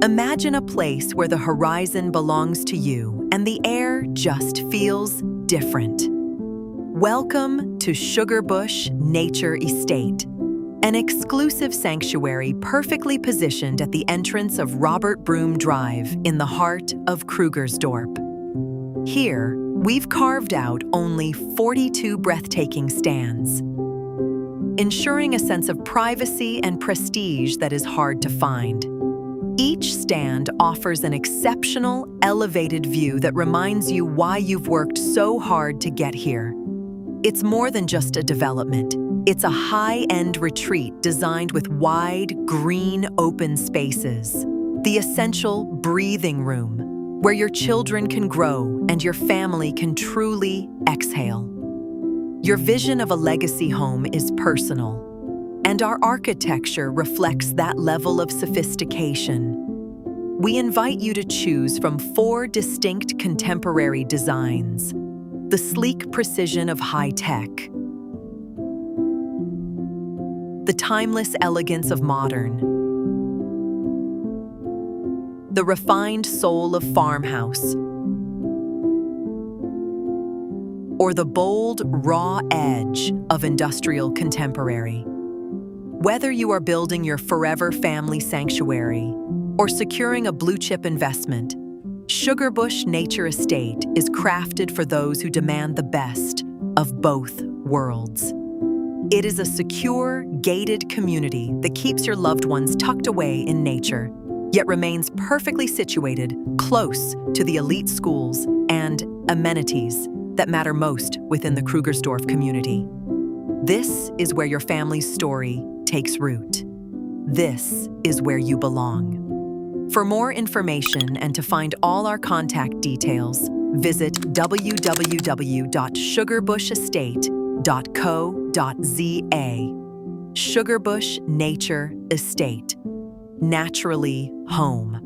Imagine a place where the horizon belongs to you and the air just feels different. Welcome to Sugarbush Nature Estate, an exclusive sanctuary perfectly positioned at the entrance of Robert Broom Drive in the heart of Krugersdorp. Here, we've carved out only 42 breathtaking stands, ensuring a sense of privacy and prestige that is hard to find. Each stand offers an exceptional, elevated view that reminds you why you've worked so hard to get here. It's more than just a development. It's a high-end retreat designed with wide, green, open spaces. The essential breathing room, where your children can grow and your family can truly exhale. Your vision of a legacy home is personal, and our architecture reflects that level of sophistication. We invite you to choose from 4 distinct contemporary designs: the sleek precision of high-tech, the timeless elegance of modern, the refined soul of farmhouse, or the bold, raw edge of industrial contemporary. Whether you are building your forever family sanctuary or securing a blue-chip investment, Sugarbush Nature Estate is crafted for those who demand the best of both worlds. It is a secure, gated community that keeps your loved ones tucked away in nature, yet remains perfectly situated close to the elite schools and amenities that matter most within the Krugersdorp community. This is where your family's story takes root. This is where you belong. For more information and to find all our contact details, visit www.sugarbushestate.co.za. Sugarbush Nature Estate. Naturally home.